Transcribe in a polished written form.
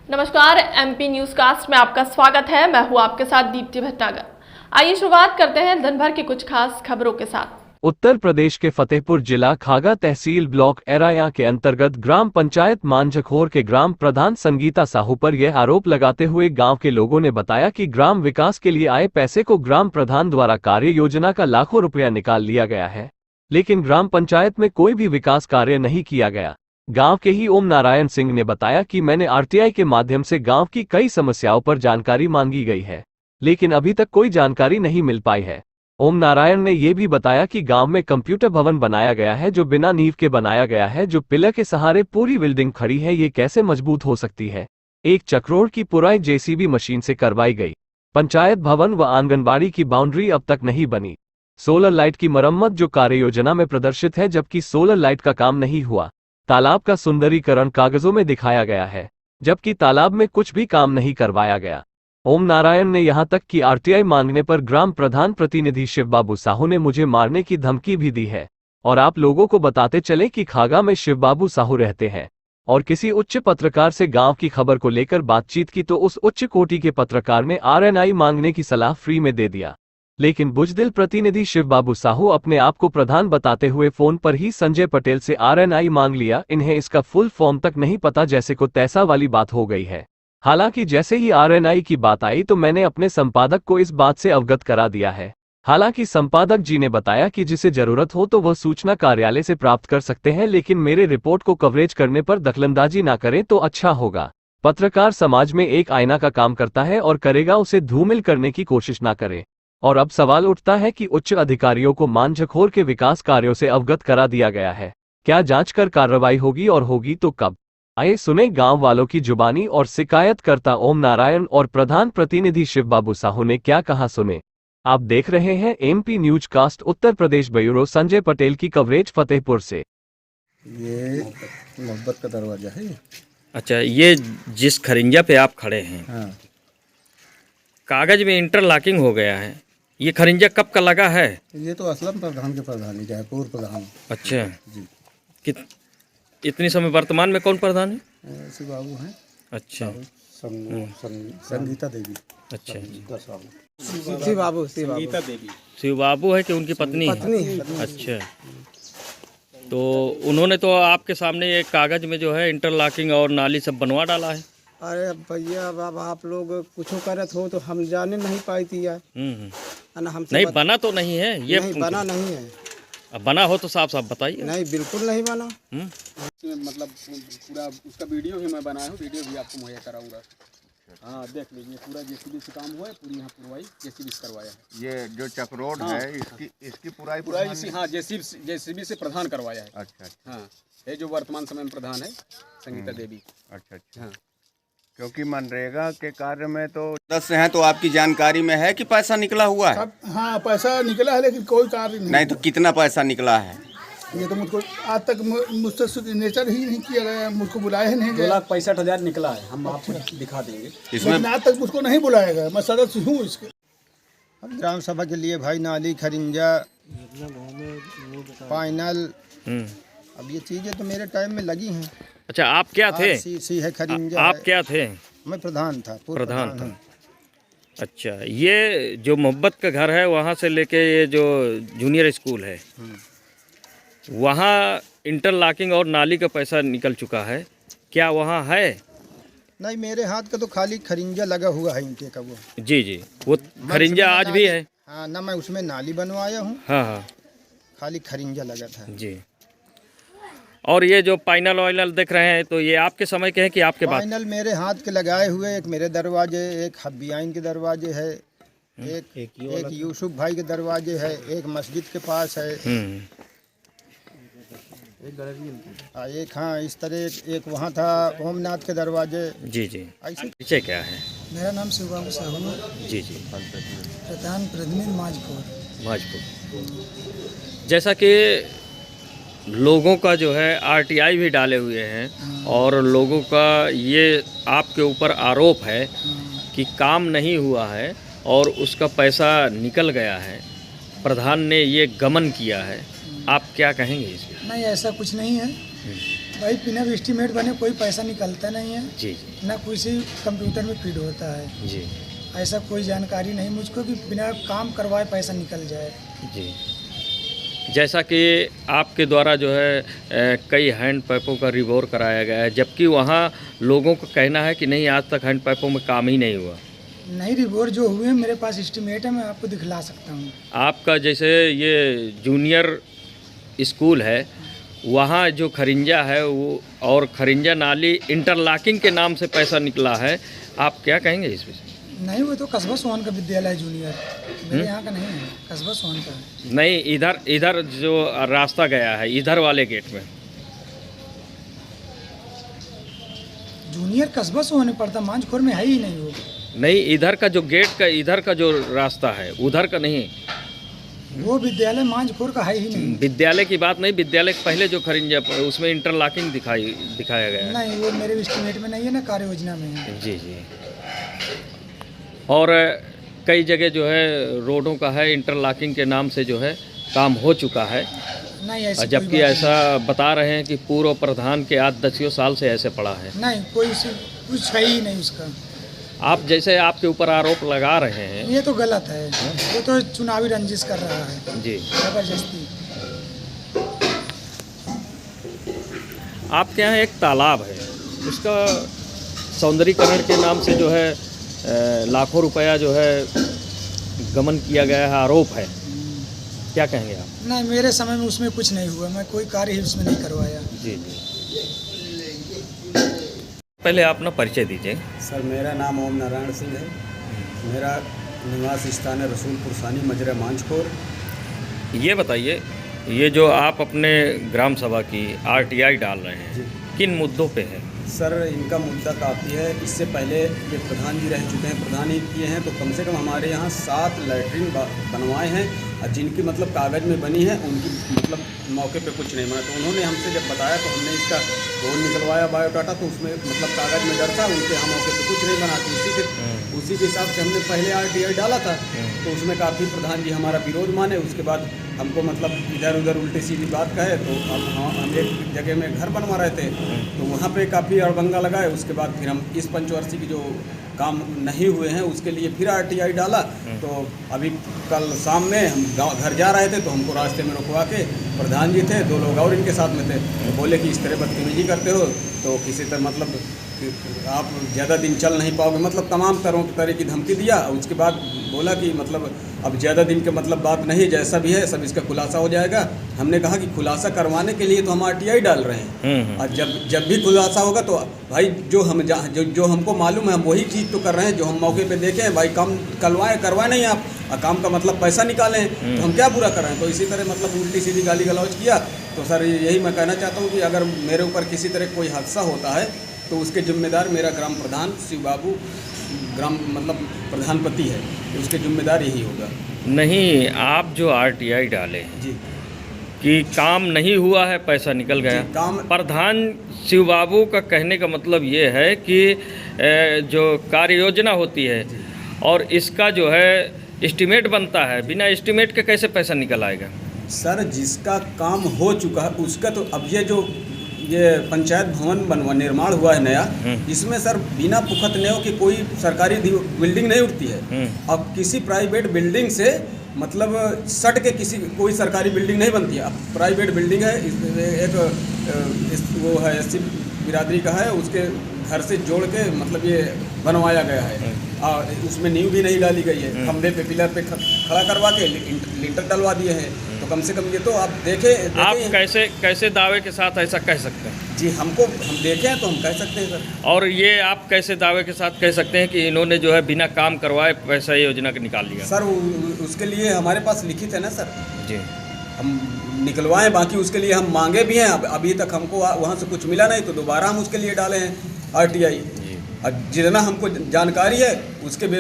नमस्कार, MP news cast में आपका स्वागत है। मैं हूं आपके साथ दीप्ति भटनागर। आइए शुरुआत करते हैं दिन भर की कुछ खास खबरों के साथ। उत्तर प्रदेश के फतेहपुर जिला खागा तहसील ब्लॉक एराया के अंतर्गत ग्राम पंचायत मांझखोर के ग्राम प्रधान संगीता साहू पर यह आरोप लगाते हुए गांव के लोगों ने बताया कि ग्राम विकास के लिए आए पैसे को ग्राम प्रधान द्वारा कार्य योजना का लाखों रुपया निकाल लिया गया है, लेकिन ग्राम पंचायत में कोई भी विकास कार्य नहीं किया गया। गांव के ही ओम नारायण सिंह ने बताया कि मैंने आरटीआई के माध्यम से गांव की कई समस्याओं पर जानकारी मांगी गई है, लेकिन अभी तक कोई जानकारी नहीं मिल पाई है। ओम नारायण ने यह भी बताया कि गांव में कंप्यूटर भवन बनाया गया है जो बिना नींव के बनाया गया है, जो पिलर के सहारे पूरी बिल्डिंग खड़ी है, ये कैसे मजबूत हो सकती है। 1 चक्रोड़ की पुराई जेसीबी मशीन से करवाई गई। पंचायत भवन व आंगनबाड़ी की बाउंड्री अब तक नहीं बनी। सोलर लाइट की मरम्मत जो कार्य योजना में प्रदर्शित है, जबकि सोलर लाइट का काम नहीं हुआ। तालाब का सुंदरीकरण कागजों में दिखाया गया है, जबकि तालाब में कुछ भी काम नहीं करवाया गया। ओम नारायण ने यहां तक कि आरटीआई मांगने पर ग्राम प्रधान प्रतिनिधि शिवबाबू साहू ने मुझे मारने की धमकी भी दी है। और आप लोगों को बताते चले कि खागा में शिवबाबू साहू रहते हैं, और किसी उच्च पत्रकार से गांव की खबर को लेकर बातचीत की तो उस उच्च कोटि के पत्रकार ने आरएनआई मांगने की सलाह फ्री में दे दिया। लेकिन बुजदिल प्रतिनिधि शिवबाबू साहू अपने आप को प्रधान बताते हुए फोन पर ही संजय पटेल से आरएनआई मांग लिया। इन्हें इसका फुल फॉर्म तक नहीं पता, जैसे को तैसा वाली बात हो गई है। हालांकि जैसे ही आरएनआई की बात आई तो मैंने अपने संपादक को इस बात से अवगत करा दिया है। हालांकि संपादक जी ने बताया कि जिसे जरूरत हो तो वह सूचना कार्यालय से प्राप्त कर सकते हैं, लेकिन मेरे रिपोर्ट को कवरेज करने पर दखलंदाजी ना करें तो अच्छा होगा। पत्रकार समाज में एक आईना का काम करता है और करेगा, उसे धूमिल करने की कोशिश ना करें। और अब सवाल उठता है कि उच्च अधिकारियों को मांझखोर के विकास कार्यों से अवगत करा दिया गया है, क्या जांच कर कार्रवाई होगी और होगी तो कब? आइए सुने गांव वालों की जुबानी और शिकायतकर्ता ओम नारायण और प्रधान प्रतिनिधि शिवबाबू साहू ने क्या कहा, सुने। आप देख रहे हैं MP news cast Uttar Pradesh bureau Sanjay Patel की कवरेज फतेहपुर से। ये मोहब्बत का दरवाजा है। अच्छा, ये जिस खरिंजा पे आप खड़े हैं, हाँ, कागज में इंटरलॉकिंग हो गया है, ये खरिंजा कब का लगा है? ये तो असलम प्रधान के प्रधान ही जयपुर प्रधान। अच्छा जी, इतनी समय वर्तमान में कौन प्रधान है? ऐसे बाबू हैं। अच्छा संगीता देवी। अच्छा संगीता देवी शिव बाबू है कि उनकी पत्नी है? अच्छा, तो उन्होंने तो आपके सामने ये कागज में जो है इंटरलॉकिंग और नाली सब बनवा डाला है। अरे भैया, अब आप लोग कुछ करत हो तो हम जाने नहीं पाई थी यार। ना हमसे नहीं बना तो नहीं है ये? नहीं बना नहीं है। अब बना हो तो साफ साफ बताइए। नहीं, बिल्कुल नहीं बना। मतलब पूरा उसका वीडियो भी मैं बनाया हूँ, वीडियो भी आपको मुहैया कराऊंगा। हाँ, देख लीजिए, पूरा जेसीबी से काम हुआ है, पूरी यहाँ पुरवाई जेसीबी से करवाया है। ये जो चक्रोड है इसकी पुराई इसी, हाँ, जेसीबी से प्रधान करवाया है। अच्छा, हाँ, ये जो वर्तमान समय में प्रधान है संगीता देवी। अच्छा। हाँ, क्योंकि मनरेगा के कार्य में तो 10 हैं, तो आपकी जानकारी में है कि पैसा निकला हुआ है? हाँ, पैसा निकला है, लेकिन कोई कार्य नहीं। तो कितना पैसा निकला है? ये तो मुझको आज तक मुझसे सिग्नेचर ही नहीं किया गया, मुझको बुलाया ही नहीं गया। 2,65,000 निकला है, हम आपको दिखा देंगे। लेकिन आज तक मुझको नहीं बुलाया गया, मैं सदस्य हूँ इसके। अब ग्राम सभा के लिए भाई नाली खरिंजा फाइनल, अब ये चीज़ें तो मेरे टाइम में लगी हैं। अच्छा, आप क्या थे? सी है खरिंजा। आप क्या थे? मैं प्रधान था, प्रधान था। अच्छा, ये जो मोहब्बत का घर है वहाँ से लेके ये जो जूनियर स्कूल है वहाँ इंटरलॉकिंग और नाली का पैसा निकल चुका है, क्या वहाँ है? नहीं, मेरे हाथ का तो खाली खरिंजा लगा हुआ है इनके का वो। जी, वो खरिंजा आज भी है। हाँ ना, मैं उसमें नाली बनवाया हूँ। हाँ, खाली खरिंजा लगा था जी। और ये जो पैनल वाइनल देख रहे हैं, तो ये आपके समय के हैं कि आपके बाद? फाइनल मेरे हाथ के लगाए हुए, एक मेरे दरवाजे, एक हब्बियाइन के दरवाजे है, एक यूसुफ भाई के दरवाजे है, एक मस्जिद के पास है, एक हाँ इस तरह एक वहाँ था ओमनाथ के दरवाजे। जी, ऐसे। पीछे क्या है? मेरा नाम शिवबाबू साहू है। जी, प्रधान प्रतिनिधि मांझखोर। जैसा कि लोगों का जो है आरटीआई भी डाले हुए हैं और लोगों का ये आपके ऊपर आरोप है कि काम नहीं हुआ है और उसका पैसा निकल गया है, प्रधान ने ये गमन किया है, आप क्या कहेंगे इसमें? नहीं, ऐसा कुछ नहीं है। भाई बिना एस्टीमेट बने कोई पैसा निकलता नहीं है, जी जी ना किसी कंप्यूटर में फीड होता है। जी ऐसा कोई जानकारी नहीं मुझको कि बिना काम करवाए पैसा निकल जाए। जी। जैसा कि आपके द्वारा जो है कई हैंड पाइपों का रिवोर कराया गया है, जबकि वहाँ लोगों का कहना है कि नहीं, आज तक हैंड पाइपों में काम ही नहीं हुआ। नहीं, रिपोर्ट जो हुए मेरे पास एस्टीमेट है, मैं आपको दिखला सकता हूँ। आपका जैसे ये जूनियर स्कूल है, वहाँ जो खरिंजा है वो और खरिंजा नाली इंटरलॉकिंग के नाम से पैसा निकला है, आप क्या कहेंगे इस विषय? नहीं, वो तो कस्बा सोहन का विद्यालय है जूनियर, मेरे यहाँ का नहीं है, कस्बा सोहन का है। नहीं, इधर जो रास्ता गया है, इधर वाले गेट में जूनियर कस्बा सोहन में पड़ता, मांझखोर में है ही नहीं वो। नहीं, इधर का जो गेट का इधर का जो रास्ता है उधर का नहीं, वो विद्यालय मांझखोर का है ही नहीं। विद्यालय की बात नहीं, विद्यालय के पहले जो खरिंजा उसमें इंटरलॉकिंग दिखाया गया है। नहीं, वो मेरे एस्टीमेट में नहीं है, ना कार्य योजना में है। जी जी। और कई जगह जो है रोडों का है, इंटरलॉकिंग के नाम से जो है काम हो चुका है, नहीं, ऐसी जबकि कोई बात ऐसा बता रहे हैं कि पूर्व प्रधान के आज 10 साल से ऐसे पड़ा है। नहीं, कोई कुछ है ही नहीं उसका। आप जैसे आपके ऊपर आरोप लगा रहे हैं, ये तो गलत है, वो तो चुनावी रंजिश कर रहा है जी, जबरदस्ती। आपके यहाँ एक तालाब है, उसका सौंदर्यीकरण के नाम से जो है लाखों रुपया जो है गमन किया गया है, आरोप है, क्या कहेंगे आप? नहीं, मेरे समय में उसमें कुछ नहीं हुआ, मैं कोई कार्य ही उसमें नहीं करवाया। जी जी। पहले आप अपना परिचय दीजिए। सर, मेरा नाम ओम नारायण सिंह है। मेरा निवास स्थान है रसूलपुर सानी, मजरा मांझखोर। ये बताइए, ये जो आप अपने ग्राम सभा की RTI डाल रहे हैं, किन मुद्दों पे है? सर, इनका मुद्दा काफ़ी है। इससे पहले ये प्रधान जी रह चुके हैं, प्रधान ही किए हैं, तो कम से कम हमारे यहाँ 7 लैट्रिन बनवाए हैं, और जिनकी मतलब कागज़ में बनी है उनकी मतलब मौके पे कुछ नहीं बना। तो उन्होंने हमसे जब बताया तो हमने इसका रोल निकलवाया बायोडाटा, तो उसमें मतलब कागज़ में डर था, उनके यहाँ मौके पे कुछ नहीं बना। तो उसी के हिसाब से हमने पहले RTI डाला था, तो उसमें काफ़ी प्रधान जी हमारा विरोध माने। उसके बाद हमको मतलब इधर उधर उल्टी सीधी बात कहे, तो अब हम एक जगह में घर बनवा रहे थे, तो वहाँ पे काफ़ी अड़बंगा लगाए। उसके बाद फिर हम इस पंचवर्षीय की जो काम नहीं हुए हैं उसके लिए फिर RTI डाला। तो अभी कल शाम में हम घर जा रहे थे, तो हमको रास्ते में रुकवा के प्रधान जी थे, 2 लोग और इनके साथ में थे, तो बोले कि इस तरह बदतमीजी करते हो तो किसी तरह मतलब आप ज़्यादा दिन चल नहीं पाओगे, मतलब तमाम तरह की धमकी दिया। उसके बाद बोला कि मतलब अब ज़्यादा दिन के मतलब बात नहीं, जैसा भी है सब इसका खुलासा हो जाएगा। हमने कहा कि खुलासा करवाने के लिए तो हम RTI डाल रहे हैं, और जब भी खुलासा होगा तो भाई जो हमको मालूम है हम वही चीज़ तो कर रहे हैं, जो हम मौके पे देखें। भाई काम करवाए नहीं आप, काम का मतलब पैसा निकालें, तो हम क्या बुरा कर रहे हैं? तो इसी तरह मतलब उल्टी सीधी गाली गलौज किया। तो सर, यही मैं कहना चाहता हूँ कि अगर मेरे ऊपर किसी तरह कोई हादसा होता है तो उसके जिम्मेदार मेरा ग्राम प्रधान शिव बाबू, ग्राम मतलब प्रधानपति है, उसके जिम्मेदार यही होगा। नहीं, आप जो RTI डाले हैं जी कि काम नहीं हुआ है, पैसा निकल गया, काम प्रधान शिव बाबू का कहने का मतलब ये है कि जो कार्य योजना होती है और इसका जो है एस्टीमेट बनता है, बिना एस्टीमेट के कैसे पैसा निकल आएगा? सर, जिसका काम हो चुका है उसका तो अब ये पंचायत भवन निर्माण हुआ है नया, इसमें सर बिना पुख्त न्याय की कोई सरकारी बिल्डिंग नहीं उठती है। अब किसी प्राइवेट बिल्डिंग से मतलब सट के कोई सरकारी बिल्डिंग नहीं बनती है। अब प्राइवेट बिल्डिंग है, एक वो है SC बिरादरी का है, उसके घर से जोड़ के मतलब ये बनवाया गया है, और उसमें नींव भी नहीं डाली गई है, खंभे पे पिलर पे खड़ा करवा के लिंटर डलवा दिए हैं। तो कम से कम ये तो आप देखें आप कैसे दावे के साथ ऐसा कह सकते हैं? जी, हम देखे हैं तो हम कह सकते हैं सर। और ये आप कैसे दावे के साथ कह सकते हैं कि इन्होंने जो है बिना काम करवाए पैसा योजना का निकाल लिया? सर, उसके लिए हमारे पास लिखित है ना सर जी, हम निकलवाएं, बाकी उसके लिए हम मांगे भी हैं। अभी तक हमको वहाँ से कुछ मिला नहीं, तो दोबारा हम उसके लिए डाले हैं RTI, और जितना हमको जानकारी है उसके